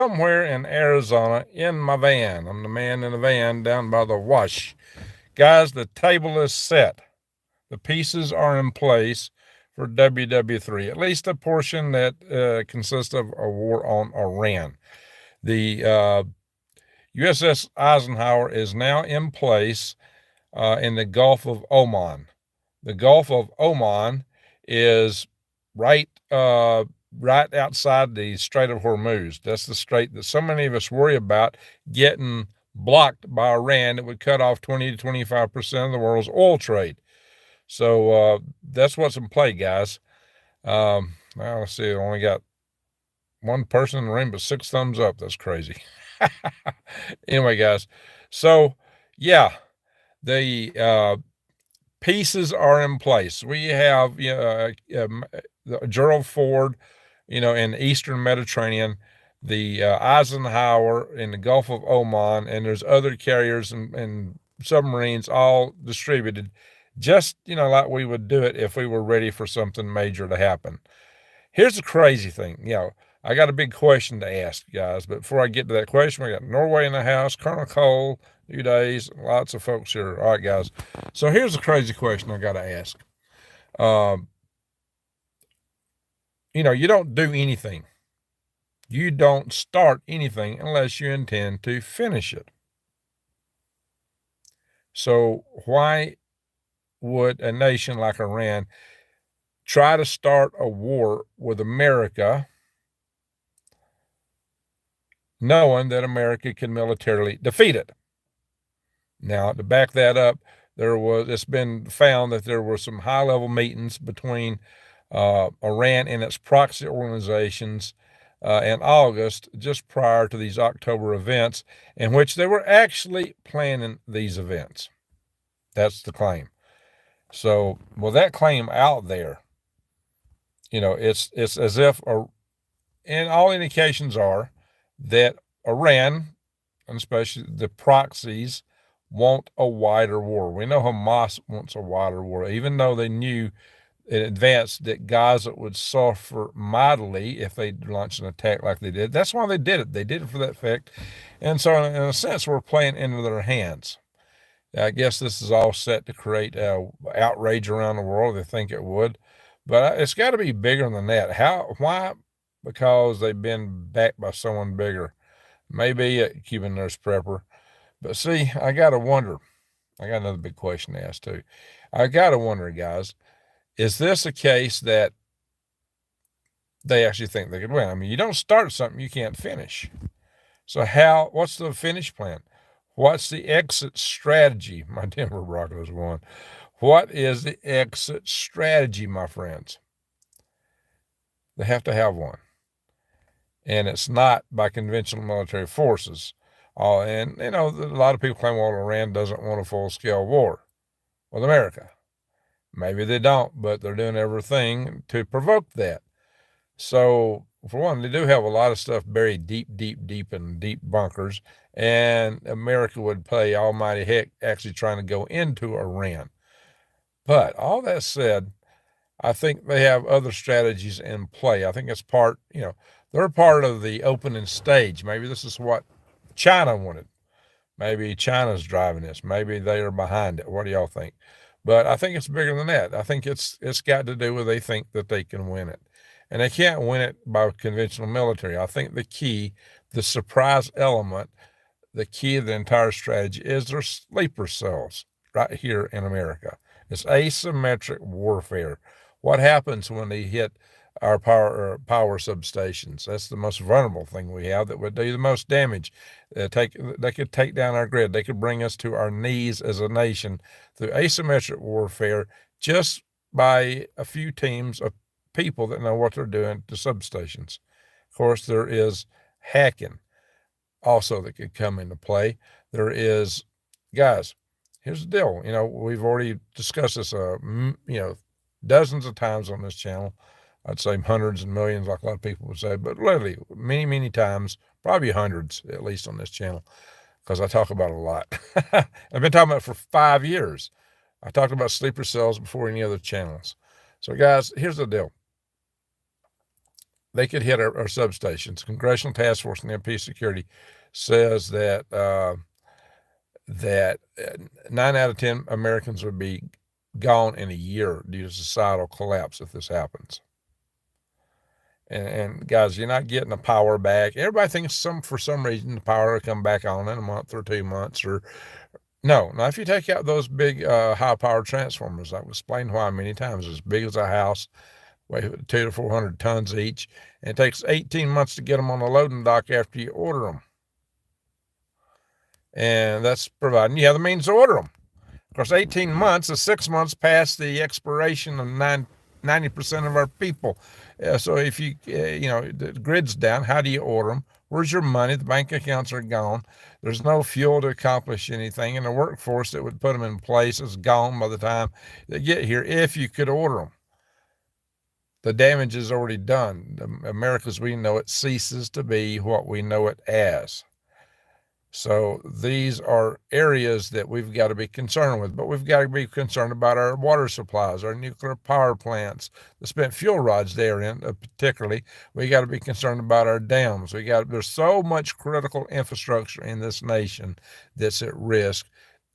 somewhere in Arizona in my van. I'm the man in the van down by the wash. Guys, the table is set. The pieces are in place for WW3, at least a portion that consists of a war on Iran. The USS Eisenhower is now in place in the Gulf of Oman. The Gulf of Oman is right right outside the Strait of Hormuz. That's the strait that so many of us worry about getting blocked by Iran. It would cut off 20 to 25% of the world's oil trade. So that's what's in play, guys. Well, let's see. I only got one person in the room, but 6 thumbs up. That's crazy. Anyway, guys. So, yeah, the pieces are in place. We have Gerald Ford, in the Eastern Mediterranean, the Eisenhower in the Gulf of Oman, and there's other carriers and submarines all distributed, just like we would do it if we were ready for something major to happen. Here's the crazy thing. I got a big question to ask, guys, but before I get to that question, we got Norway in the house, Colonel Cole, 2 days, lots of folks here. All right, guys. So here's the crazy question I got to ask. You don't do anything. You don't start anything unless you intend to finish it. So why would a nation like Iran try to start a war with America, knowing that America can militarily defeat it? Now, to back that up, it's been found that there were some high-level meetings between Iran and its proxy organizations in August, just prior to these October events, in which they were actually planning these events. That's the claim. So, with that claim out there, it's as if, and all indications are that Iran, and especially the proxies, want a wider war. We know Hamas wants a wider war, even though they knew in advance that Gaza would suffer mightily if they launched an attack like they did. That's why they did it. They did it for that fact. And so, in a sense, we're playing into their hands. I guess this is all set to create outrage around the world. They think it would. But it's got to be bigger than that. Why? Because they've been backed by someone bigger. Maybe a Cuban nurse prepper. But see, I got to wonder. I got another big question to ask, too. I got to wonder, guys, is this a case that they actually think they could win? I mean, you don't start something you can't finish. So what's the finish plan? What's the exit strategy? My Denver Broncos won. What is the exit strategy, my friends? They have to have one. And it's not by conventional military forces. And, a lot of people claim, well, Iran doesn't want a full-scale war with America. Maybe they don't, but they're doing everything to provoke that. So, for one, they do have a lot of stuff buried deep, deep, deep in deep bunkers, and America would play almighty heck actually trying to go into Iran. But all that said, I think they have other strategies in play. I think it's they're part of the opening stage. Maybe this is what China wanted. Maybe China's driving this. Maybe they are behind it. What do y'all think? But I think it's bigger than that. I think it's got to do with they think that they can win it. And they can't win it by conventional military. I think the surprise element, the key of the entire strategy is their sleeper cells right here in America. It's asymmetric warfare. What happens when they hit our power substations? That's the most vulnerable thing we have that would do the most damage. They could take down our grid. They could bring us to our knees as a nation through asymmetric warfare just by a few teams of people that know what they're doing to substations. Of course, there is hacking also that could come into play. There is, guys, here's the deal. We've already discussed this, dozens of times on this channel. I'd say hundreds and millions, like a lot of people would say, but literally many, many times, probably hundreds at least on this channel, because I talk about it a lot. I've been talking about it for 5 years. I talked about sleeper cells before any other channels. So, guys, here's the deal. they could hit our substations. Congressional Task Force on MP Security says that 9 out of 10 Americans would be gone in a year due to societal collapse if this happens. And guys, you're not getting the power back. Everybody thinks for some reason the power will come back on in a month or 2 months or no. Now, if you take out those big high power transformers, I've explained why many times, as big as a house, weigh 200 to 400 tons each, and it takes 18 months to get them on the loading dock after you order them. And that's providing you have the means to order them. Of course, 18 months is 6 months past the expiration of 90% of our people. So if the grid's down, how do you order them? Where's your money? The bank accounts are gone. There's no fuel to accomplish anything, and the workforce that would put them in place is gone by the time they get here, if you could order them. The damage is already done. America as we know it ceases to be what we know it as. So these are areas that we've got to be concerned with, but we've got to be concerned about our water supplies, our nuclear power plants, the spent fuel rods therein, particularly. We got to be concerned about our dams. There's so much critical infrastructure in this nation that's at risk.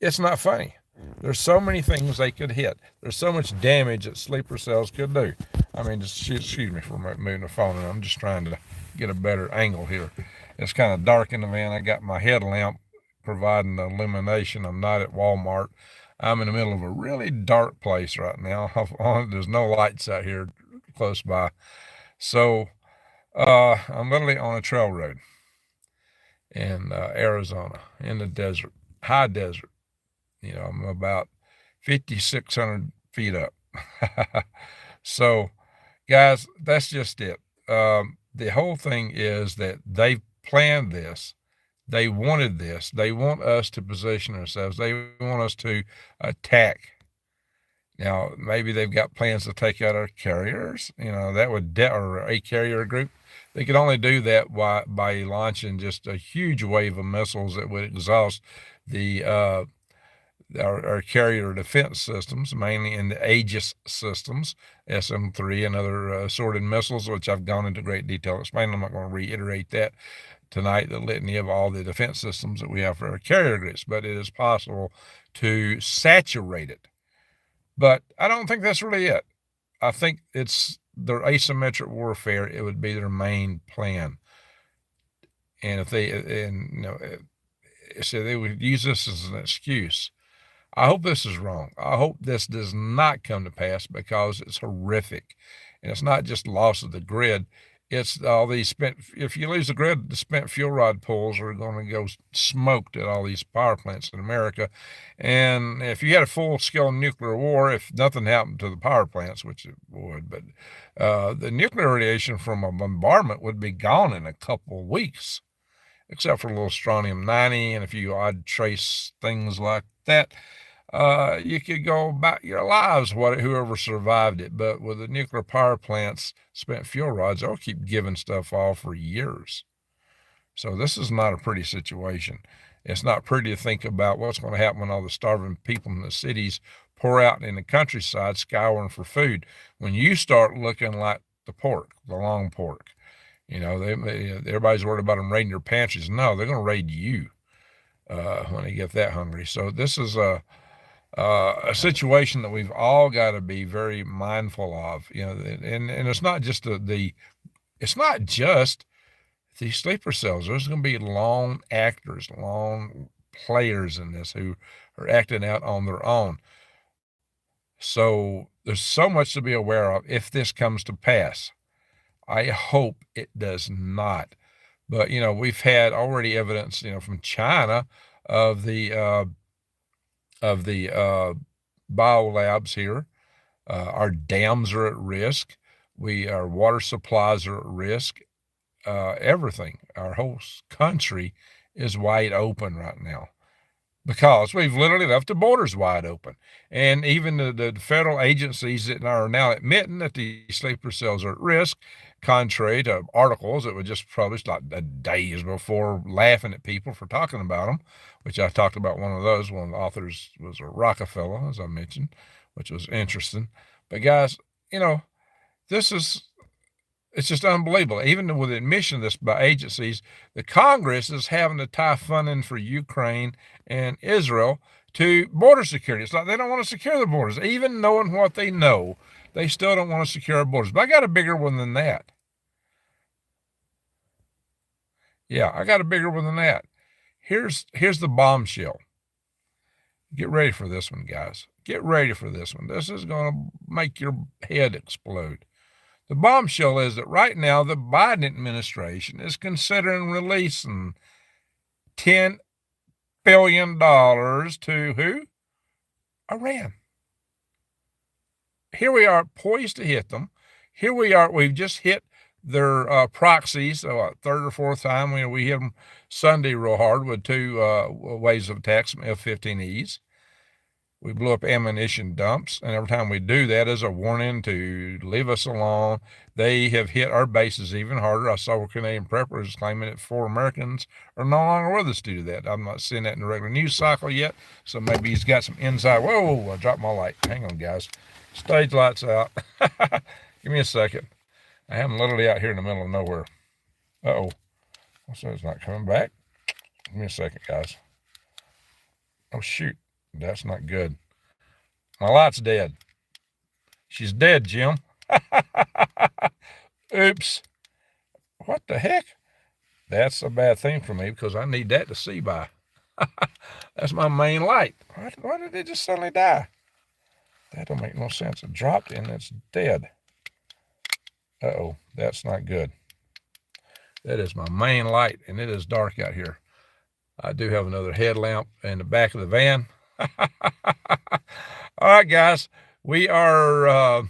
It's not funny. There's so many things they could hit. There's so much damage that sleeper cells could do. I mean, excuse me for moving the phone. I'm just trying to get a better angle here. It's kind of dark in the van. I got my headlamp providing the illumination. I'm not at Walmart. I'm in the middle of a really dark place right now. There's no lights out here close by. So I'm literally on a trail road in Arizona, in the desert, high desert. I'm about 5,600 feet up. So, guys, that's just it. The whole thing is that they've planned this. They wanted this. They want us to position ourselves. They want us to attack. Now, maybe they've got plans to take out our carriers. That would or a carrier group. They could only do that by launching just a huge wave of missiles that would exhaust the our carrier defense systems, mainly in the Aegis systems, SM-3 and other assorted missiles, which I've gone into great detail explaining. I'm not going to reiterate that tonight, the litany of all the defense systems that we have for our carrier groups, but it is possible to saturate it. But I don't think that's really it. I think it's their asymmetric warfare. It would be their main plan. And if so they would use this as an excuse. I hope this is wrong. I hope this does not come to pass, because it's horrific. And it's not just loss of the grid. It's all these if you lose the grid, the spent fuel rod pools are going to go smoked at all these power plants in America. And if you had a full-scale nuclear war, if nothing happened to the power plants, which it would, but the nuclear radiation from a bombardment would be gone in a couple of weeks, except for a little strontium-90 and a few odd trace things like that. You could go about your lives, whoever survived it. But with the nuclear power plants, spent fuel rods, they'll keep giving stuff off for years. So this is not a pretty situation. It's not pretty to think about what's going to happen when all the starving people in the cities pour out in the countryside scouring for food. When you start looking like the long pork, everybody's worried about them raiding your pantries. No, they're going to raid you when they get that hungry. So this is a situation that we've all got to be very mindful of, and it's not just it's not just the sleeper cells. There's going to be lone actors, lone players in this who are acting out on their own. So there's so much to be aware of if this comes to pass. I hope it does not. But, we've had already evidence, from China of the biolabs here. Our dams are at risk. Our water supplies are at risk. Everything, our whole country is wide open right now, because we've literally left the borders wide open. And even the federal agencies that are now admitting that the sleeper cells are at risk, contrary to articles that were just published like days before, laughing at people for talking about them, which I talked about one of those. One of the authors was a Rockefeller, as I mentioned, which was interesting. But guys, this is It's just unbelievable. Even with the admission of this by agencies, the Congress is having to tie funding for Ukraine and Israel to border security. It's like they don't want to secure the borders. Even knowing what they know, they still don't want to secure our borders. But I got a bigger one than that. Yeah, I got a bigger one than that. Here's the bombshell. Get ready for this one, guys. Get ready for this one. This is going to make your head explode. The bombshell is that right now the Biden administration is considering releasing $10 billion to who? Iran. Here we are poised to hit them. Here we are. We've just hit their proxies, third or fourth time. We hit them Sunday real hard with two waves of attacks from F-15Es. We blew up ammunition dumps, and every time we do that is a warning to leave us alone. They have hit our bases even harder. I saw Canadian preppers claiming that 4 Americans are no longer with us due to that. I'm not seeing that in the regular news cycle yet, so maybe he's got some inside. Whoa, I dropped my light. Hang on, guys. Stage lights out. Give me a second. I am literally out here in the middle of nowhere. Uh-oh. So it's not coming back. Give me a second, guys. Oh, shoot. That's not good. My light's dead. She's dead, Jim. Oops. What the heck? That's a bad thing for me because I need that to see by. That's my main light. Why did it just suddenly die? That don't make no sense. It dropped and it's dead. Uh-oh, that's not good. That is my main light, and it is dark out here. I do have another headlamp in the back of the van. All right, guys, we are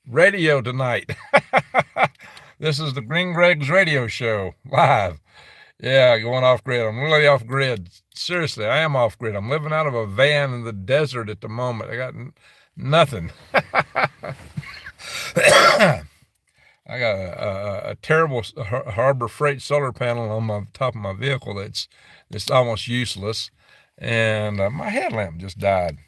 radio tonight. This is the Green Greg's radio show live. Yeah, going off grid. I'm really off grid. Seriously, I am off grid. I'm living out of a van in the desert at the moment. I got nothing. I got a terrible Harbor Freight solar panel on my top of my vehicle that's almost useless, and my headlamp just died.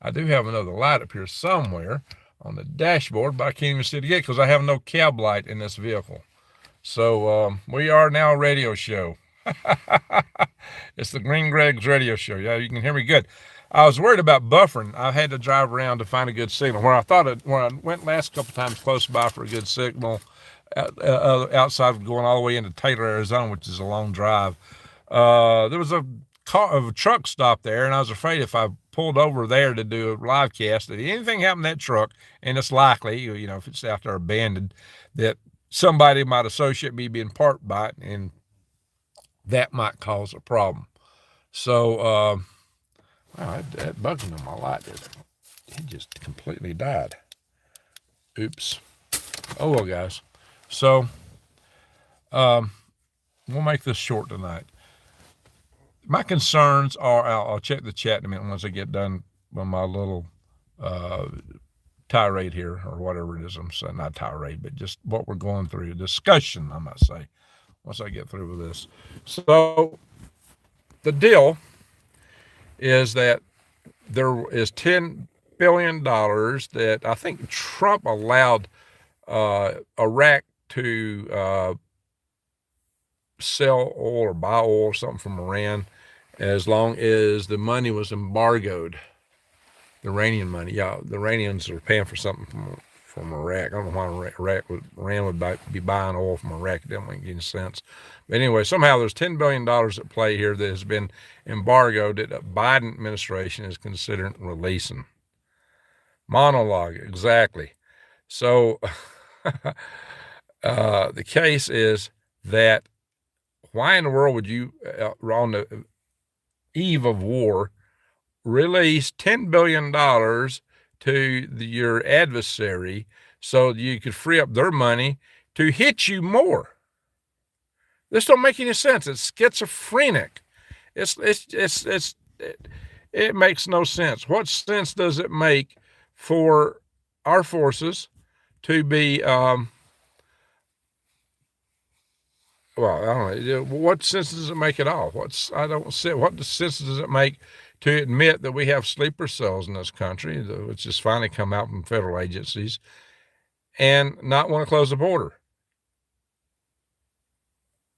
I do have another light up here somewhere on the dashboard, but I can't even see it yet because I have no cab light in this vehicle. So we are now a radio show. It's the Green Greg's radio show. Yeah, you can hear me good. I was worried about buffering. I had to drive around to find a good signal. Where I went last couple times close by for a good signal, outside going all the way into Taylor, Arizona, which is a long drive. There was a truck stop there, and I was afraid if I pulled over there to do a live cast, that anything happened to that truck, and it's likely, if it's out there abandoned, that somebody might associate me being parked by it, and that might cause a problem. So, wow, that bugging on my light, it just completely died. Oops. Oh, well, guys. So, we'll make this short tonight. My concerns are, I'll check the chat in a minute once I get done with my little tirade here, or whatever it is I'm saying. Not tirade, but just what we're going through. Discussion, I might say, once I get through with this. So, the deal is that there is $10 billion that I think Trump allowed Iraq to sell oil or buy oil or something from Iran as long as the money was embargoed. The Iranian money. Yeah, the Iranians are paying for something from Iraq. I don't know why Iran would be buying oil from Iraq. It doesn't make any sense. But anyway, somehow there's $10 billion at play here that has been embargoed that the Biden administration is considering releasing. Monologue, exactly. So the case is that why in the world would you, on the eve of war, release $10 billion to your adversary so you could free up their money to hit you more? This don't make any sense. It's schizophrenic. It makes no sense. What sense does it make for our forces to be, well, I don't know. What sense does it make at all? What sense does it make to admit that we have sleeper cells in this country, which has finally come out from federal agencies, and not want to close the border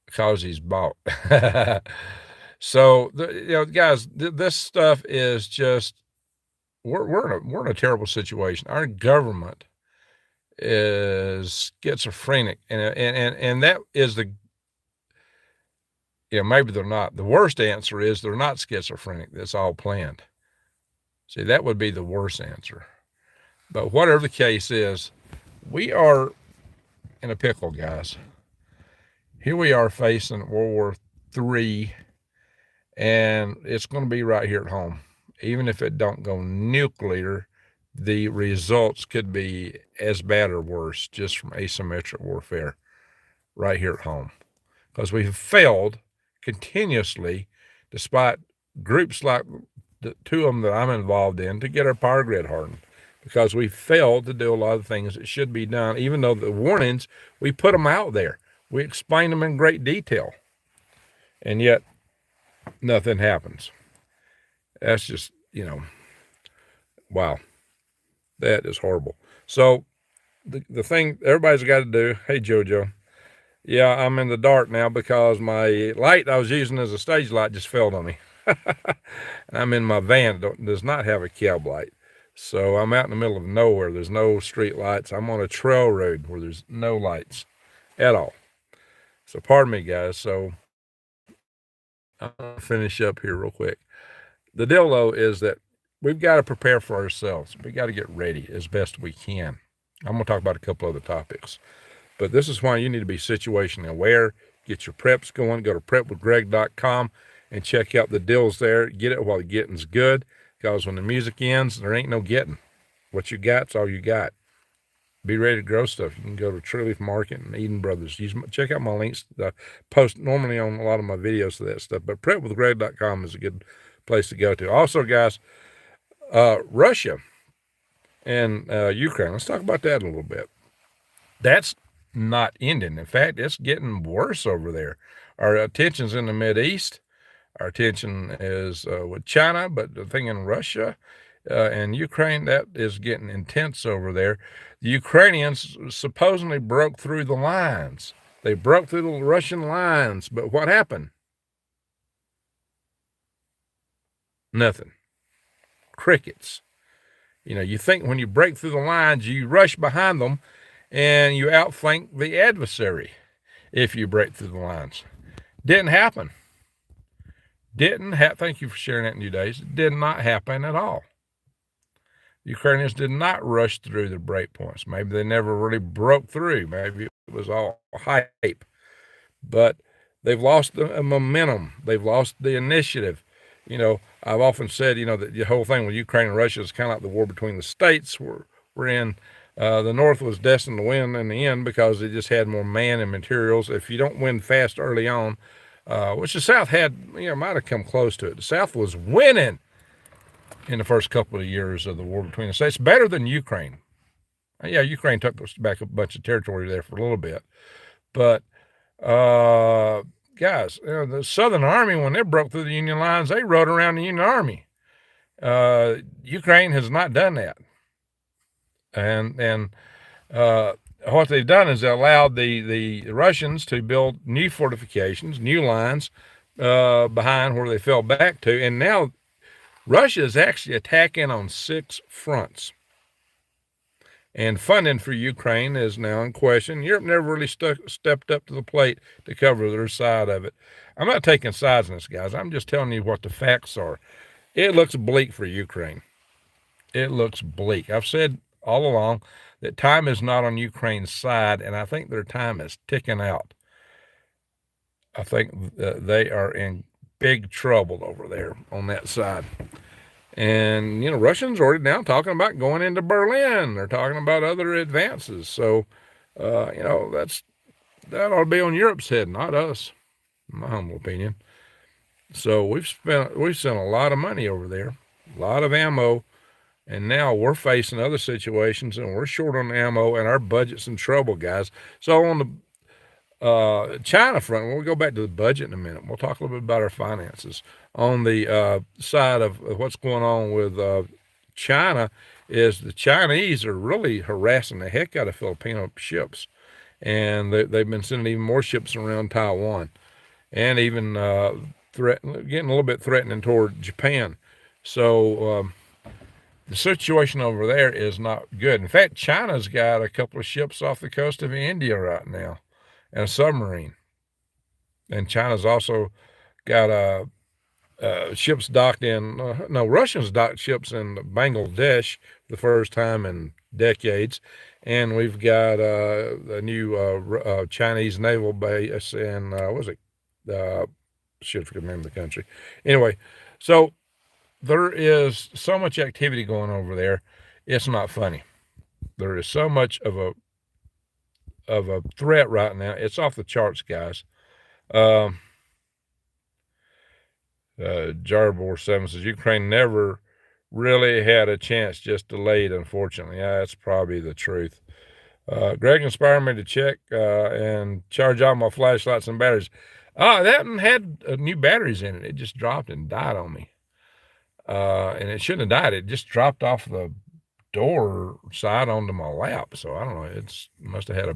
because he's bought. So, guys, this stuff is just we're in a terrible situation. Our government is schizophrenic, and that is maybe they're not. The worst answer is they're not schizophrenic. That's all planned. See, that would be the worst answer. But whatever the case is, we are in a pickle, guys. Here we are facing World War III, and it's going to be right here at home. Even if it don't go nuclear, the results could be as bad or worse just from asymmetric warfare right here at home. Because we've failed continuously, despite groups like the two of them that I'm involved in, to get our power grid hardened. Because we failed to do a lot of things that should be done, even though the warnings, we put them out there. We explain them in great detail. And yet, nothing happens. That's just, wow. That is horrible. So, the thing everybody's got to do, hey, JoJo, yeah, I'm in the dark now because my light I was using as a stage light just failed on me. I'm in my van, does not have a cab light. So I'm out in the middle of nowhere. There's no street lights. I'm on a trail road where there's no lights at all. So pardon me, guys. So I'm going to finish up here real quick. The deal, though, is that we've got to prepare for ourselves. We got to get ready as best we can. I'm going to talk about a couple other topics. But this is why you need to be situationally aware. Get your preps going. Go to prepwithgreg.com and check out the deals there. Get it while the getting's good, because when the music ends, there ain't no getting. What you got's all you got. Be ready to grow stuff. You can go to Tree Leaf Market and Eden Brothers. Check out my links. I post normally on a lot of my videos to that stuff, but prepwithgreg.com is a good place to go to. Also, guys, Russia and Ukraine. Let's talk about that a little bit. That's not ending. In fact, it's getting worse over there. Our attention's in the Mideast. Our attention is with China, but the thing in Russia and Ukraine, that is getting intense over there. The Ukrainians supposedly broke through the lines. They broke through the Russian lines, but what happened? Nothing. Crickets. You think when you break through the lines, you rush behind them and you outflank the adversary if you break through the lines. Didn't happen. Thank you for sharing that new days. It did not happen at all. The Ukrainians did not rush through the breakpoints. Maybe they never really broke through. Maybe it was all hype. But they've lost the momentum. They've lost the initiative. I've often said, that the whole thing with Ukraine and Russia is kind of like the war between the states. We're in. The North was destined to win in the end because they just had more man and materials. If you don't win fast early on, which the South had, might have come close to it. The South was winning in the first couple of years of the war between the states, better than Ukraine. Yeah, Ukraine took back a bunch of territory there for a little bit. But, guys, the Southern Army, when they broke through the Union lines, they rode around the Union Army. Ukraine has not done that. And what they've done is they allowed the Russians to build new fortifications, new lines behind where they fell back to. And now Russia is actually attacking on 6 fronts. And funding for Ukraine is now in question. Europe never really stepped up to the plate to cover their side of it. I'm not taking sides in this, guys. I'm just telling you what the facts are. It looks bleak for Ukraine. It looks bleak. I've said all along that time is not on Ukraine's side, and I think their time is ticking out. I think they are in big trouble over there on that side. And, Russians are already now talking about going into Berlin. They're talking about other advances. So, that ought to be on Europe's head, not us, in my humble opinion. So we've sent a lot of money over there, a lot of ammo. And now we're facing other situations, and we're short on ammo, and our budget's in trouble, guys. So on the China front, we'll go back to the budget in a minute. We'll talk a little bit about our finances. On the side of what's going on with China, is the Chinese are really harassing the heck out of Filipino ships, and they've been sending even more ships around Taiwan, and even getting a little bit threatening toward Japan. So the situation over there is not good. In fact, China's got a couple of ships off the coast of India right now, and a submarine. And China's also got ships docked in, Russians docked ships in Bangladesh for the first time in decades. And we've got a new Chinese naval base in, should remember the country. Anyway, so there is so much activity going over there. It's not funny. There is so much of a threat right now. It's off the charts, guys. Jarbor 7 says Ukraine never really had a chance, just delayed, unfortunately. Yeah, that's probably the truth. Greg inspired me to check and charge all my flashlights and batteries. That one had new batteries in it. It just dropped and died on me. And it shouldn't have died. It just dropped off the door side onto my lap. So I don't know. It must have had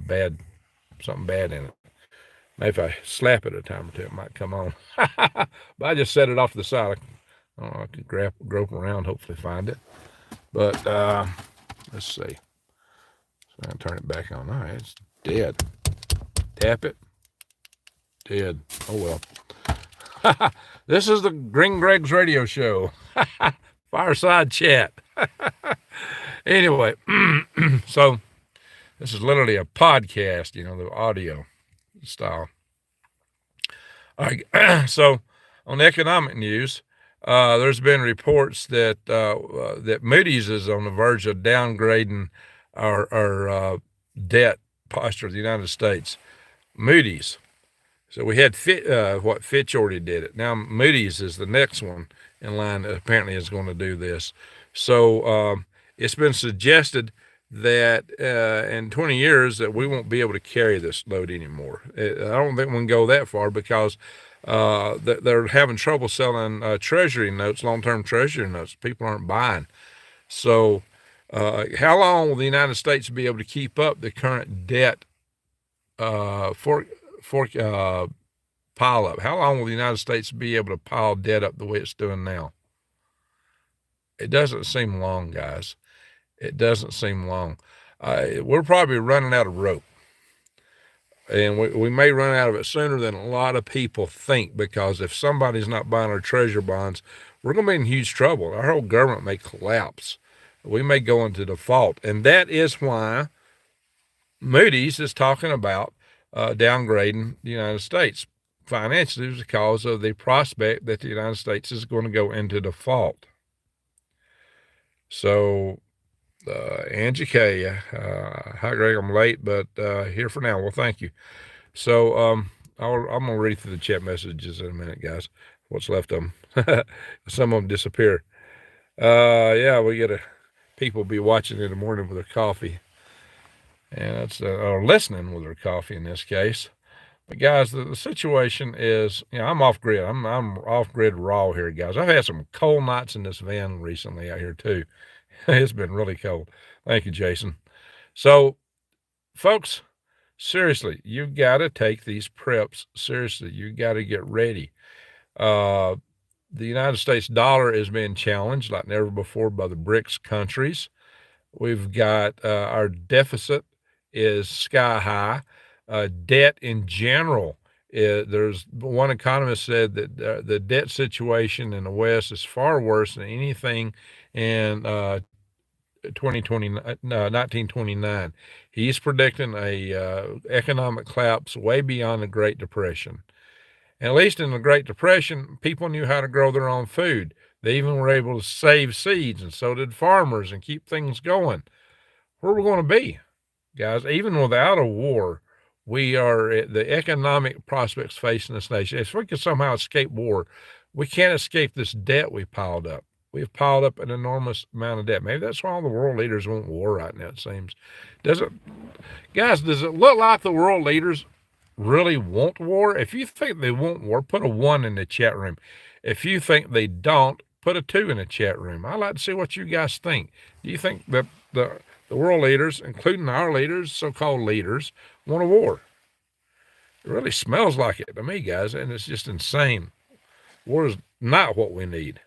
something bad in it. Maybe if I slap it a time or two, it might come on. But I just set it off to the side. I don't know. I could grope around, hopefully find it. But let's see. So I can turn it back on. All right, it's dead. Tap it. Dead. Oh well. This is the Green Greg's radio show. Fireside chat. Anyway, so this is literally a podcast, the audio style. All right. So on economic news, there's been reports that Moody's is on the verge of downgrading our debt posture of the United States. Moody's. So we had Fitch already did it. Now Moody's is the next one in line that apparently is going to do this. So it's been suggested that in 20 years that we won't be able to carry this load anymore. I don't think we can go that far because they're having trouble selling treasury notes, long-term treasury notes. People aren't buying. So how long will the United States be able to keep up the current debt pile up? How long will the United States be able to pile debt up the way it's doing now? It doesn't seem long, guys. It doesn't seem long. We're probably running out of rope. And we may run out of it sooner than a lot of people think, because if somebody's not buying our treasury bonds, we're going to be in huge trouble. Our whole government may collapse. We may go into default. And that is why Moody's is talking about downgrading the United States financially, because of the prospect that the United States is going to go into default. So, Angie K, hi Greg, I'm late, but here for now. Well, thank you. So I'm going to read through the chat messages in a minute, guys. What's left of them. Some of them disappear. Yeah, we get people be watching in the morning with their coffee. And that's or listening with their coffee in this case. But guys, the situation is, I'm off grid. I'm off grid raw here, guys. I've had some cold nights in this van recently out here too. It's been really cold. Thank you, Jason. So, folks, seriously, you've got to take these preps seriously. You've got to get ready. The United States dollar is being challenged like never before by the BRICS countries. We've got our deficit is sky high. Debt in general, there's one economist said that the debt situation in the West is far worse than anything in 1929. He's predicting a economic collapse way beyond the Great Depression. And at least in the Great Depression, people knew how to grow their own food. They even were able to save seeds, and so did farmers, and keep things going. Where are we going to be, guys? Even without a war, we are the economic prospects facing this nation. If we can somehow escape war, we can't escape this debt we piled up. We've piled up an enormous amount of debt. Maybe that's why all the world leaders want war right now, it seems. Does it look like the world leaders really want war? If you think they want war, put a 1 in the chat room. If you think they don't, put a 2 in the chat room. I'd like to see what you guys think. Do you think that the world leaders, including our leaders, so-called leaders, want a war? It really smells like it to me, guys, and it's just insane. War is not what we need.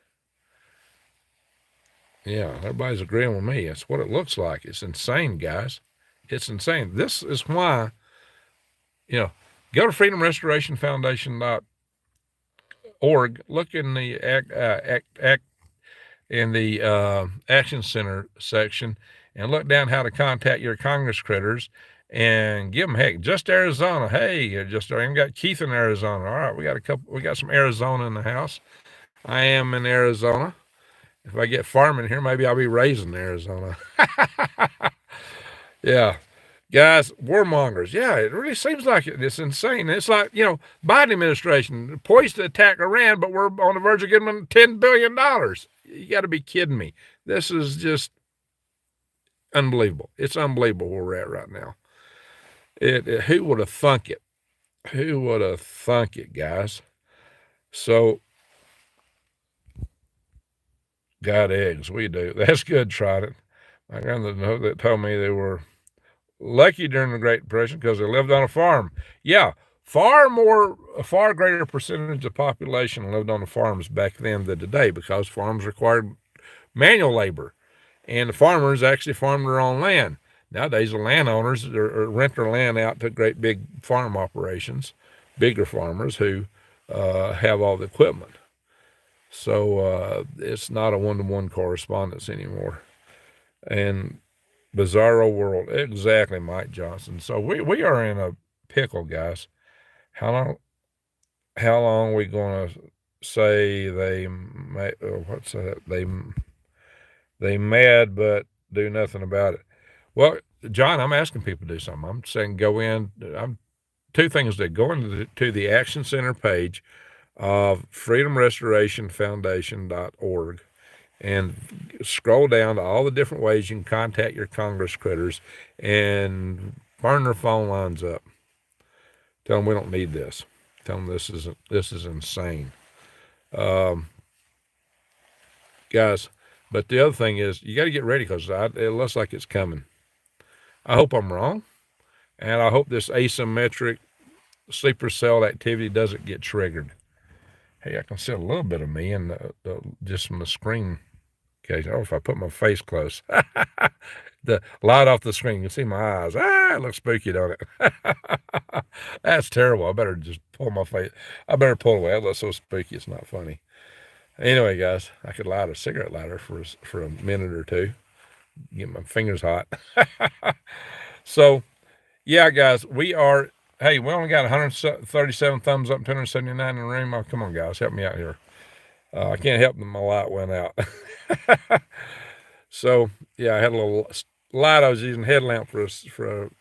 Yeah, everybody's agreeing with me. It's what it looks like. It's insane, guys. It's insane. This is why, go to freedomrestorationfoundation.org, look in the Action Center section, and look down how to contact your Congress critters, and give them, heck, just Arizona. Hey, just I even got Keith in Arizona. All right, we got some Arizona in the house. I am in Arizona. If I get farming here, maybe I'll be raised in Arizona. Yeah. Guys, warmongers. Yeah, it really seems like it. It's insane. It's like, Biden administration poised to attack Iran, but we're on the verge of giving them $10 billion. You got to be kidding me. This is just unbelievable. It's unbelievable where we're at right now. Who would have thunk it? Who would have thunk it, guys? So, got eggs. We do. That's good, Trident. My grandmother told me they were lucky during the Great Depression because they lived on a farm. Yeah, a far greater percentage of population lived on the farms back then than today, because farms required manual labor, and the farmers actually farmed their own land. Nowadays, the landowners rent their land out to great big farm operations, bigger farmers who have all the equipment. So it's not a one-to-one correspondence anymore. And bizarro world. Exactly, Mike Johnson. So we are in a pickle, guys. How long are we going to say they mad but do nothing about it? Well, John, I'm asking people to do something. I'm saying two things. Go into the Action Center page of freedomrestorationfoundation.org and scroll down to all the different ways you can contact your Congress critters and burn their phone lines up. Tell them we don't need this. Tell them this is insane. Guys, but the other thing is, you got to get ready, because it looks like it's coming. I hope I'm wrong, and I hope this asymmetric sleeper cell activity doesn't get triggered. Hey, I can see a little bit of me in just from the screen. Okay, if I put my face close, the light off the screen, you can see my eyes. It looks spooky, don't it? That's terrible. I better just pull my face. I better pull away. It looks so spooky, it's not funny. Anyway, guys, I could light a cigarette lighter for a minute or two, get my fingers hot. So, yeah, guys, we only got 137 thumbs up, 279 in the room. Oh, come on, guys, help me out here. I can't help that my light went out. So, yeah, I had a little light. I was using a headlamp for a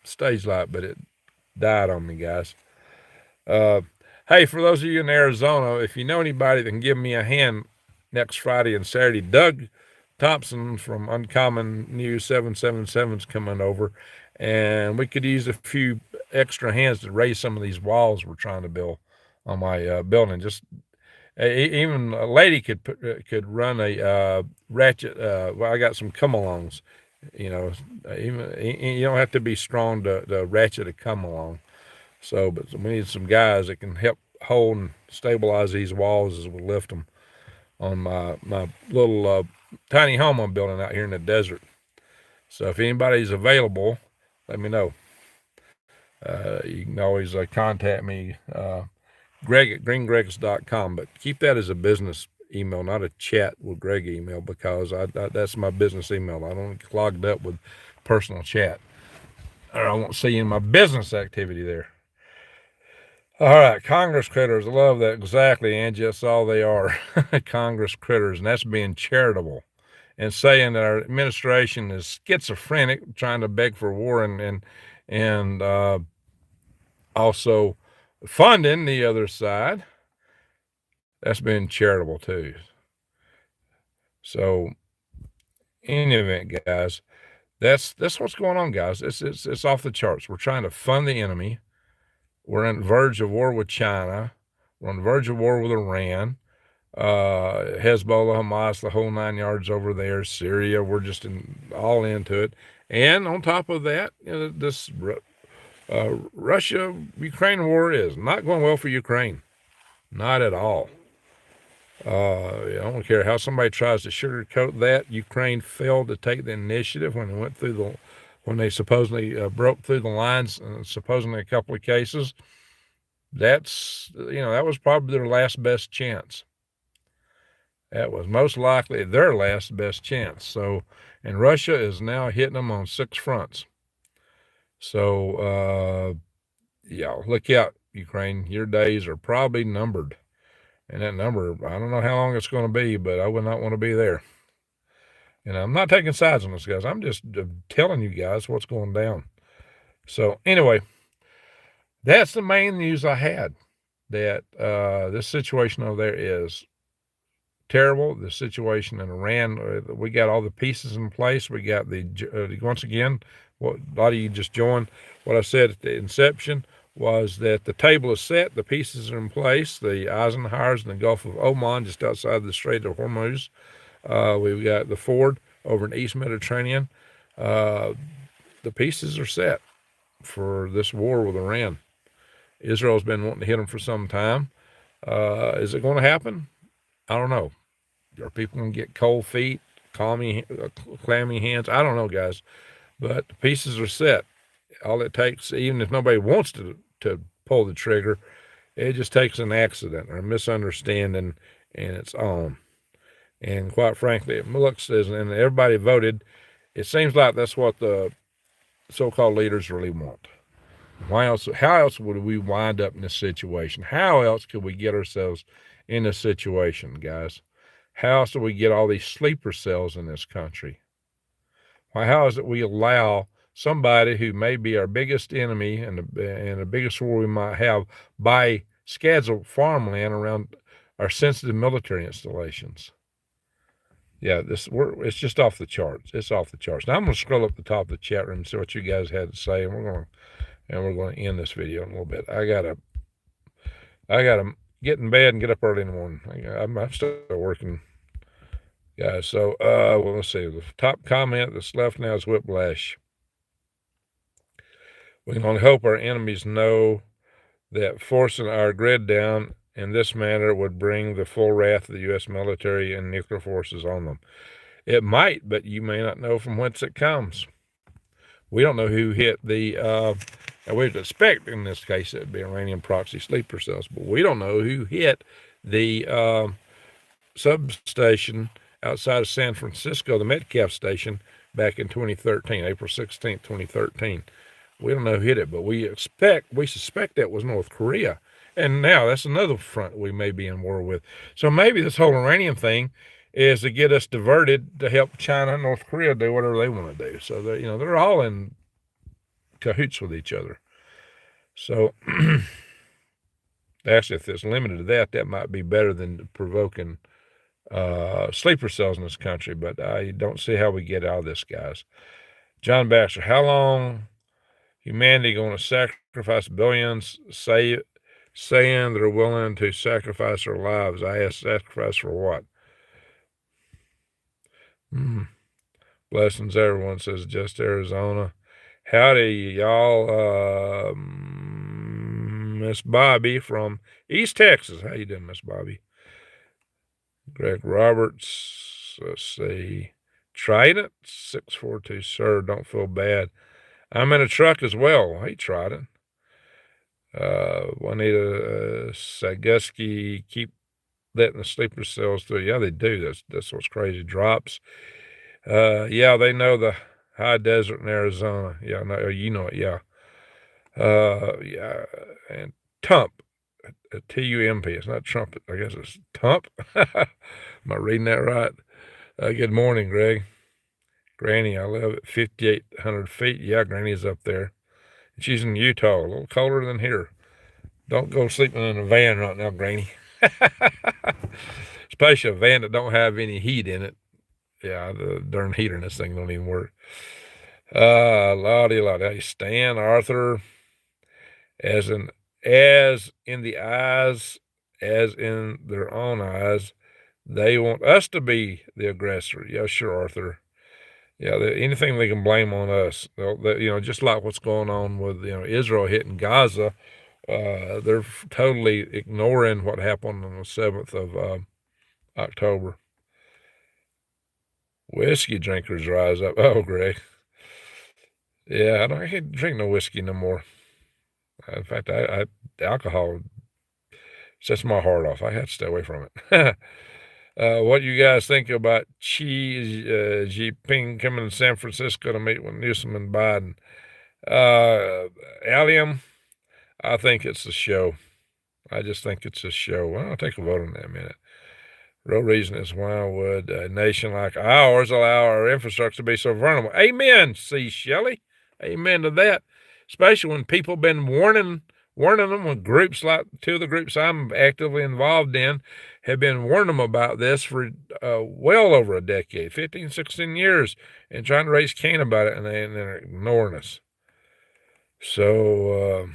stage light, but it died on me, guys. Hey, for those of you in Arizona, if you know anybody that can give me a hand next Friday and Saturday, Doug Thompson from Uncommon News 777 is coming over, and we could use a few extra hands to raise some of these walls we're trying to build on my building. Just even a lady could run a ratchet. Well, I got some come-alongs. Even you don't have to be strong to ratchet a come-along. So, but we need some guys that can help hold and stabilize these walls as we lift them on my little tiny home I'm building out here in the desert. So if anybody's available, let me know. You can always contact me, Greg at greengregs.com, but keep that as a business email, not a chat with Greg email, because that's my business email. I don't get clogged up with personal chat, or I won't see you in my business activity there. All right, Congress critters. I love that. Exactly, Angie. That's all they are. Congress critters, and that's being charitable and saying that our administration is schizophrenic, trying to beg for war and also funding the other side. That's being charitable too. So, in any event, guys, that's what's going on, guys. It's off the charts. We're trying to fund the enemy. We're on the verge of war with China. We're on the verge of war with Iran. Hezbollah, Hamas, the whole 9 yards over there, Syria, we're just all into it. And on top of that, this Russia-Ukraine war is not going well for Ukraine. Not at all. I don't care how somebody tries to sugarcoat that. Ukraine failed to take the initiative when they supposedly broke through the lines, supposedly a couple of cases. That was probably their last best chance. That was most likely their last best chance. So, and Russia is now hitting them on 6 fronts. So, look out, Ukraine. Your days are probably numbered. And that number, I don't know how long it's going to be, but I would not want to be there. And I'm not taking sides on this, guys. I'm just telling you guys what's going down. So, anyway, that's the main news I had. That this situation over there is terrible. The situation in Iran, we got all the pieces in place. We got once again, what a lot of you just joined. What I said at the inception was that the table is set, the pieces are in place. The Eisenhowers in the Gulf of Oman, just outside the Strait of Hormuz. We've got the Ford over in the East Mediterranean. The pieces are set for this war with Iran. Israel's been wanting to hit them for some time. Is it going to happen? I don't know. Are people going to get cold feet, clammy hands? I don't know, guys. But the pieces are set. All it takes, even if nobody wants to pull the trigger, it just takes an accident or a misunderstanding, and it's on. And quite frankly, it looks as, and everybody voted, it seems like that's what the so-called leaders really want. Why else? How else would we wind up in this situation? How else could we get ourselves in this situation, guys? How else do we get all these sleeper cells in this country? Why? How is it we allow somebody who may be our biggest enemy and the biggest war we might have buy scheduled farmland around our sensitive military installations? Yeah, it's just off the charts. It's off the charts. Now I'm going to scroll up the top of the chat room and see what you guys had to say, and we're going to end this video in a little bit. I gotta get in bed and get up early in the morning. I'm still working, guys. So, let's see. The top comment that's left now is whiplash. We can only hope our enemies know that forcing our grid down in this manner would bring the full wrath of the U.S. military and nuclear forces on them. It might, but you may not know from whence it comes. We don't know who hit the, and we'd expect in this case it'd be Iranian proxy sleeper cells, but we don't know who hit the substation outside of San Francisco, the Metcalf station, back in 2013, April 16th, 2013. We don't know who hit it, but we suspect that was North Korea. And now that's another front we may be in war with. So maybe this whole Iranian thing is to get us diverted to help China and North Korea do whatever they want to do. So they're all in cahoots with each other. So actually, if it's limited to that, that might be better than provoking sleeper cells in this country. But I don't see how we get out of this, guys. John Baxter, how long humanity going to sacrifice billions, saying they're willing to sacrifice their lives? I ask, sacrifice for what? Blessings, everyone, says Just Arizona. Howdy, y'all. Miss Bobby from East Texas. How you doing, Miss Bobby? Greg Roberts. Let's see. Trident 642. Sir, don't feel bad. I'm in a truck as well. Hey, Trident. Juanita Saguski, keep letting the sleeper cells through. Yeah, they do. That's what's crazy. Drops. Yeah, they know the high desert in Arizona. Yeah, no, you know it. Yeah. Yeah, and Tump, T-U-M-P. It's not trumpet. I guess it's Tump. Am I reading that right? Good morning, Greg. Granny, I live at 5,800 feet. Yeah, Granny's up there. She's in Utah, a little colder than here. Don't go sleeping in a van right now, Granny. Especially a van that don't have any heat in it. Yeah, the darn heater in this thing don't even work. Lottie. Hey, Stan, Arthur, as in the eyes, as in their own eyes, They want us to be the aggressor. Yeah, sure, Arthur. Yeah, anything they can blame on us. Just like what's going on with Israel hitting Gaza, they're totally ignoring what happened on the 7th of October. Whiskey drinkers rise up. Oh, Greg. Yeah, I can't drink no whiskey no more. In fact, alcohol sets my heart off. I have to stay away from it. What do you guys think about Xi Jinping coming to San Francisco to meet with Newsom and Biden? Allium, I think it's a show. I just think it's a show. Well, I'll take a vote on that in a minute. Real reason is why would a nation like ours allow our infrastructure to be so vulnerable? Amen, C. Shelley. Amen to that. Especially when people have been warning them, when groups like two of the groups I'm actively involved in have been warning them about this for well over a decade, 15, 16 years, and trying to raise Cain about it, and they're ignoring us. So,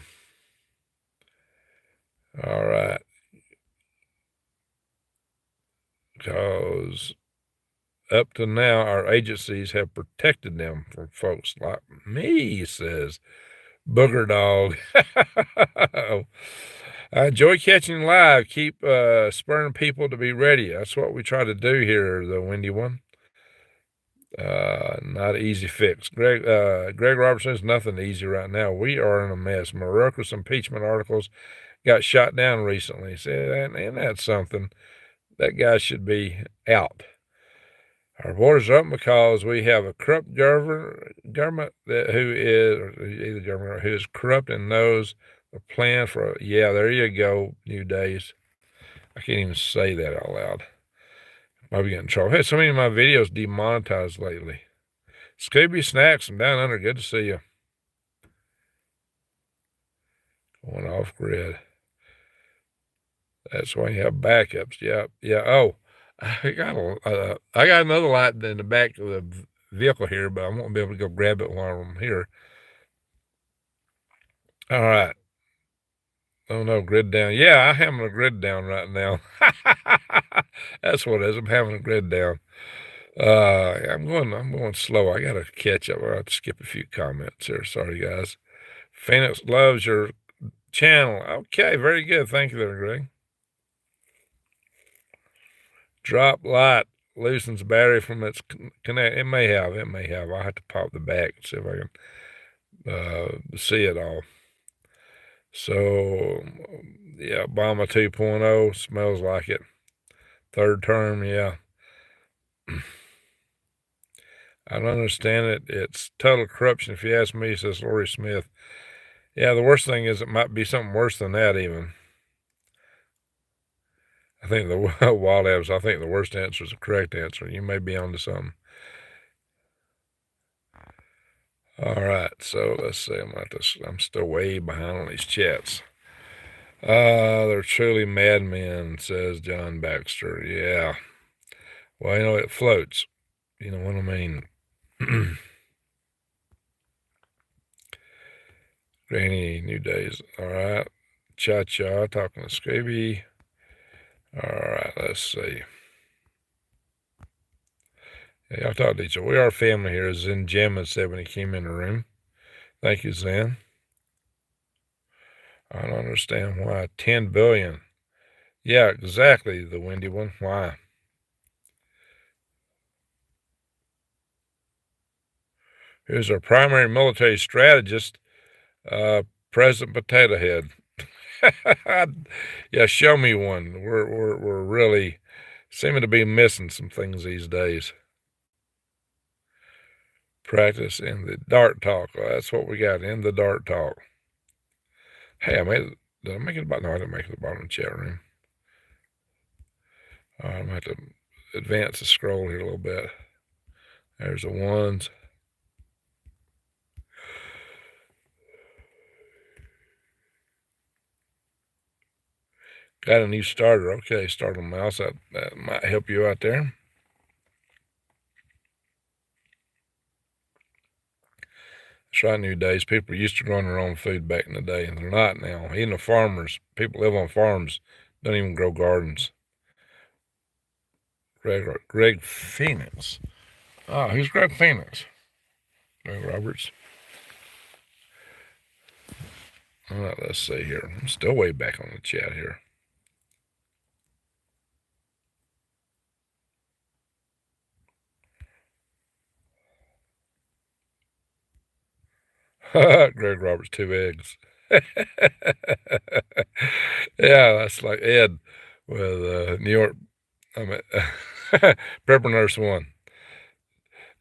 all right. Because up to now, our agencies have protected them from folks like me, he says. Booger dog. I enjoy catching live. Keep spurring people to be ready. That's what we try to do here, the Windy One. Not an easy fix. Greg Robertson, is nothing easy right now. We are in a mess. Maroka's impeachment articles got shot down recently. Said, and that's something. That guy should be out. Our borders are open because we have a corrupt government who is corrupt and knows the plan for. Yeah, there you go. New Days. I can't even say that out loud. Might be getting in trouble. I had so many of my videos demonetized lately. Scooby Snacks, I'm down under. Good to see you. Going off grid. That's why you have backups. Yeah. Oh, I got another light in the back of the vehicle here, but I won't be able to go grab it while I'm here. All right. Oh no, grid down. Yeah, I'm having a grid down right now. That's what it is. I'm having a grid down. I'm going slow. I gotta catch up. I have to skip a few comments here. Sorry, guys. Phoenix loves your channel. Okay, very good. Thank you there, Greg. Drop light loosens battery from its connect. It may have. I'll have to pop the back and see if I can see it all. So, yeah, Obama 2.0 smells like it. Third term, yeah. I don't understand it. It's total corruption, if you ask me, says Lori Smith. Yeah, the worst thing is it might be something worse than that, even. I think the Wild Abs, I think the worst answer is the correct answer. You may be onto something. All right, so let's see. I'm still way behind on these chats. They're truly madmen, says John Baxter. Yeah. Well, it floats. You know what I mean? Granny New Days. All right. Cha-cha, talking to Scooby. All right, let's see. Yeah, y'all talk to each other. We are family here, as Zen Gemma said when he came in the room. Thank you, Zen. I don't understand why. 10 billion. Yeah, exactly, the Windy One. Why? Here's our primary military strategist, President Potato Head. Yeah, show me one. We're really seeming to be missing some things these days. Practice in the Dart Talk. Well, that's what we got in the Dart Talk. Hey, did I make it about? No, I didn't make it to the bottom of the chat room. I'm going to have to advance the scroll here a little bit. There's the ones. Got a new starter. Okay, start on mouse. That might help you out there. That's right, New Days. People used to growing their own food back in the day, and they're not now. Even the farmers, people live on farms, don't even grow gardens. Greg Phoenix. Oh, who's Greg Phoenix? Greg Roberts. All right, let's see here. I'm still way back on the chat here. Greg Roberts, 2 eggs. Yeah, that's like Ed with New York. I mean, Prepper Nurse 1.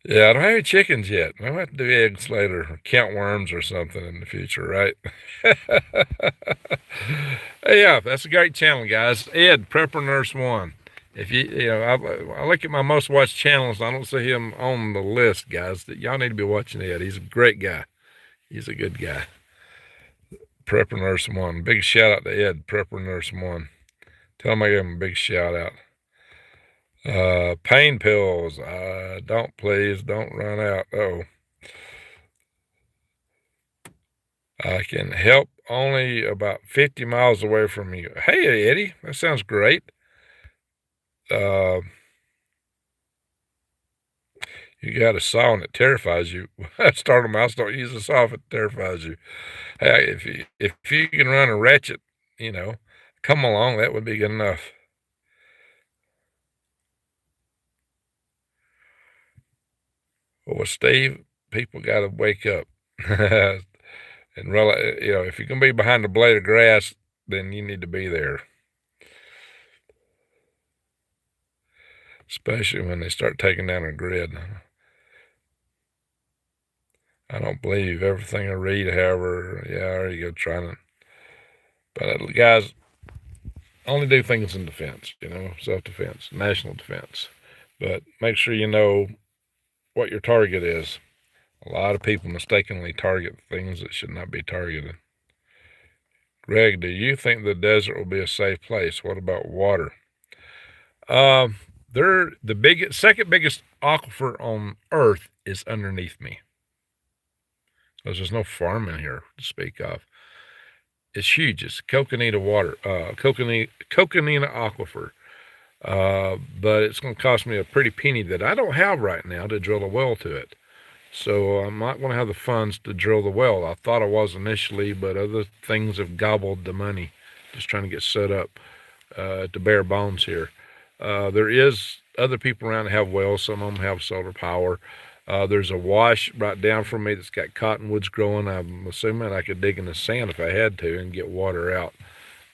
Yeah, I don't have any chickens yet. I'll have to do eggs later, or count worms or something in the future, right? Yeah, that's a great channel, guys. Ed, Prepper Nurse 1. If I look at my most watched channels, I don't see him on the list, guys. Y'all need to be watching Ed. He's a great guy. He's a good guy. Prepper Nurse 1. Big shout out to Ed, Prepper Nurse 1. Tell him I give him a big shout out. Pain pills. Please don't run out. Oh, I can help only about 50 miles away from you. Hey, Eddie, that sounds great. You got a saw and it terrifies you. Start a mouse, don't use a saw if it terrifies you. Hey, if you can run a ratchet, come along, that would be good enough. Well, Steve, people got to wake up. And realize, if you're going to be behind a blade of grass, then you need to be there. Especially when they start taking down a grid. I don't believe everything I read, however, yeah, there you go, trying to. But guys, only do things in defense, self-defense, national defense. But make sure you know what your target is. A lot of people mistakenly target things that should not be targeted. Greg, do you think the desert will be a safe place? What about water? They're the second biggest aquifer on Earth is underneath me. Because there's no farming here to speak of. It's huge. It's Coconina water, Coconina aquifer. But it's going to cost me a pretty penny that I don't have right now to drill a well to it. So I'm not going to have the funds to drill the well. I thought I was initially, but other things have gobbled the money. Just trying to get set up to bare bones here. There is other people around that have wells. Some of them have solar power. There's a wash right down from me that's got cottonwoods growing. I'm assuming I could dig in the sand if I had to and get water out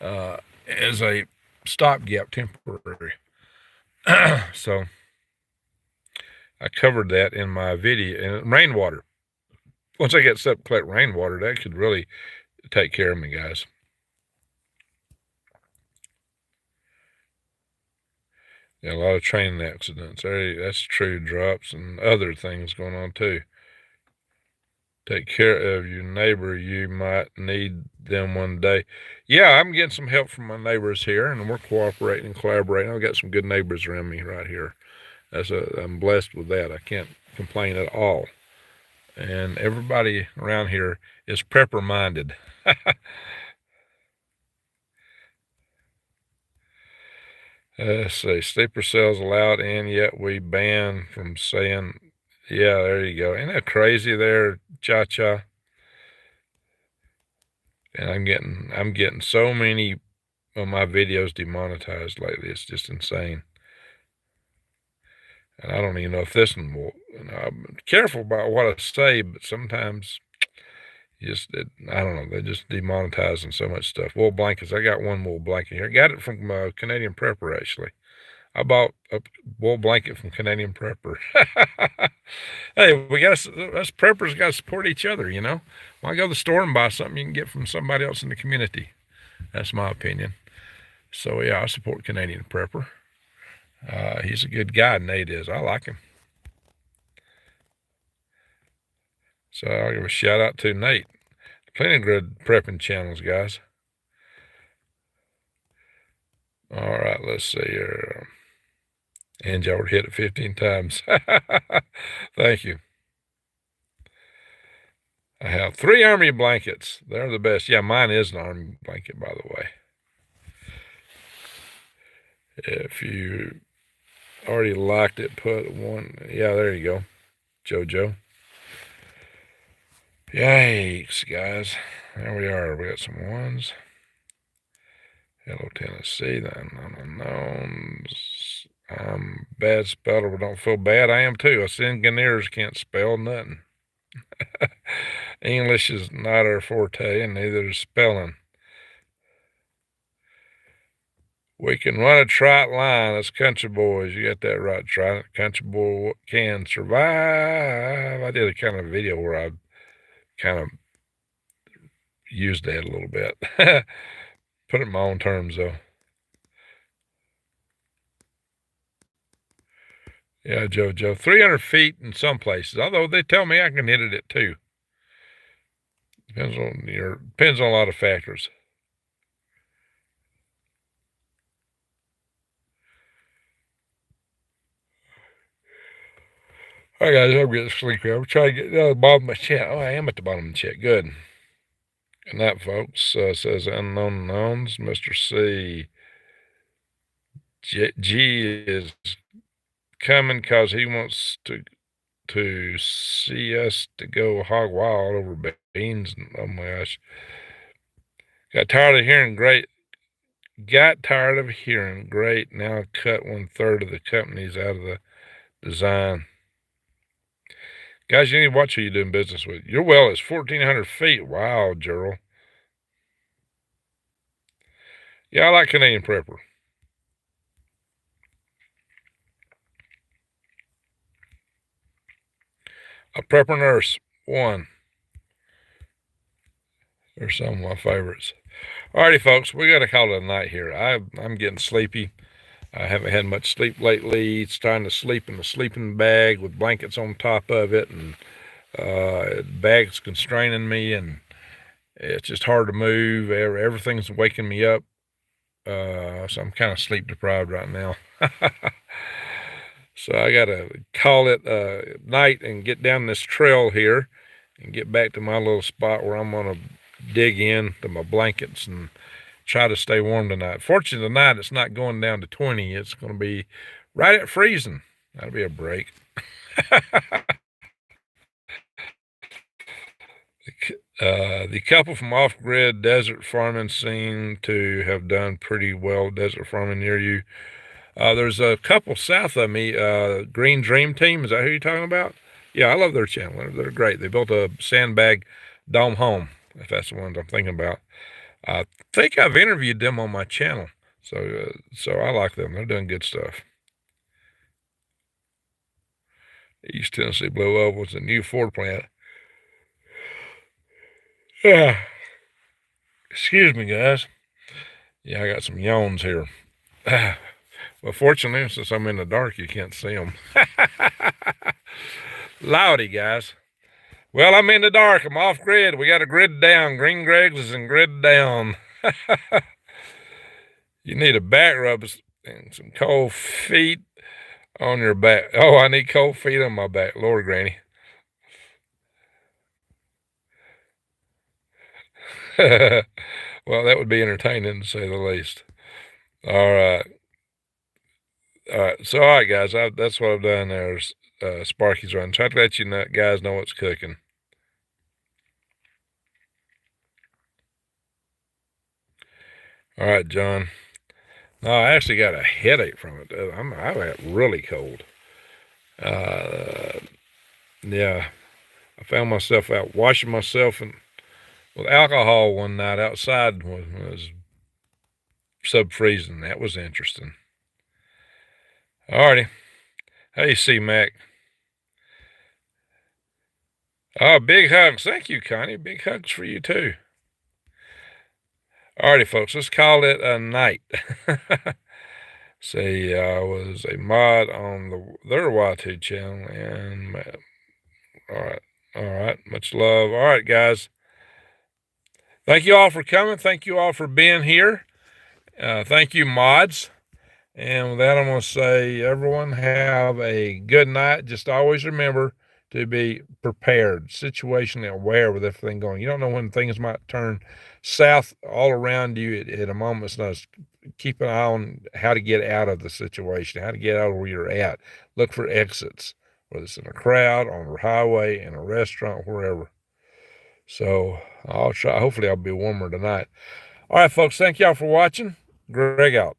as a stopgap temporary. So I covered that in my video. And rainwater. Once I get set up to collect rainwater, that could really take care of me, guys. Yeah, a lot of training accidents. That's true. Drops and other things going on too. Take care of your neighbor. You might need them one day. Yeah, I'm getting some help from my neighbors here, and we're cooperating and collaborating. I've got some good neighbors around me right here. I'm blessed with that. I can't complain at all. And everybody around here is prepper minded. Let's see, sleeper cells allowed in, yet we ban from saying, yeah, there you go. Ain't that crazy there, Cha-Cha? And I'm getting so many of my videos demonetized lately. It's just insane. And I don't even know if this one will, I'm careful about what I say, but sometimes I don't know, they just demonetizing so much stuff. Wool blankets, I got one wool blanket here. I got it from Canadian Prepper, actually. I bought a wool blanket from Canadian Prepper. Hey, us preppers got to support each other, Why go to the store and buy something you can get from somebody else in the community? That's my opinion. So, yeah, I support Canadian Prepper. He's a good guy, Nate is. I like him. So I'll give a shout out to Nate. Plenty of good prepping channels, guys. All right, let's see here. And y'all hit it 15 times. Thank you. I have 3 army blankets. They're the best. Yeah, mine is an army blanket, by the way. If you already locked it. Put one. Yeah, there you go, JoJo. Yikes, guys. There we are. We got some ones. Hello, Tennessee. The unknowns. I'm bad speller, but don't feel bad. I am too. Us engineers can't spell nothing. English is not our forte, and neither is spelling. We can run a trot line as country boys. You got that right, trot. Country boy can survive. I did a kind of video where I kind of used that a little bit. Put it in my own terms, though. Yeah, JoJo. 300 feet in some places, although they tell me I can hit it at 2. Depends on a lot of factors. All right, guys, I'm getting sleepy. I'm trying to get to the bottom of my chat. Oh, I am at the bottom of the chat. Good. And that, folks, says unknown knowns. Mr. C. G is coming because he wants to see us to go hog wild over beans. Oh my gosh. Got tired of hearing great. Now cut 1/3 of the companies out of the design. Guys, you need to watch who you're doing business with. Your well is 1,400 feet. Wow, Gerald. Yeah, I like Canadian Prepper. A Prepper Nurse, 1. They're some of my favorites. Alrighty, folks, we got to call it a night here. I'm getting sleepy. I haven't had much sleep lately. It's time to sleep in the sleeping bag with blankets on top of it, and the bag's constraining me, and it's just hard to move. Everything's waking me up, so I'm kind of sleep deprived right now. So I got to call it night and get down this trail here and get back to my little spot where I'm going to dig in to my blankets and try to stay warm tonight. Fortunately, tonight it's not going down to 20. It's going to be right at freezing. That'll be a break. The couple from off-grid desert farming seem to have done pretty well desert farming near you. There's a couple south of me, Green Dream Team. Is that who you're talking about? Yeah, I love their channel. They're great. They built a sandbag dome home, if that's the ones I'm thinking about. I think I've interviewed them on my channel, so I like them. They're doing good stuff. East Tennessee Blue Oval is a new Ford plant. Yeah. Excuse me, guys. Yeah, I got some yawns here. Well, fortunately, since I'm in the dark, you can't see them. Loudy, guys. Well, I'm in the dark. I'm off grid. We got a grid down. Green Greg's is in grid down. You need a back rub and some cold feet on your back. Oh, I need cold feet on my back. Lord, Granny. Well, that would be entertaining to say the least. All right. All right. So, all right, guys. That's what I've done there. Sparky's Run. Try to let you guys know what's cooking. All right, John. No, I actually got a headache from it. I got really cold. Yeah. I found myself out washing myself with alcohol one night outside was sub-freezing. That was interesting. Alrighty. Hey, C-Mac. Oh, big hugs. Thank you, Connie. Big hugs for you, too. Alrighty, folks. Let's call it a night. See, I was a mod on their WWIII channel, and all right. Much love. All right, guys. Thank you all for coming. Thank you all for being here. Thank you, mods. And with that, I'm going to say, everyone have a good night. Just always remember to be prepared, situationally aware with everything going. You don't know when things might turn south all around you at a moment's notice. keep an eye on how to get out of the situation, how to get out of where you're at. Look for exits, whether it's in a crowd, on a highway, in a restaurant, wherever. So I'll try. Hopefully I'll be warmer tonight. All right, folks. Thank y'all for watching. Greg out.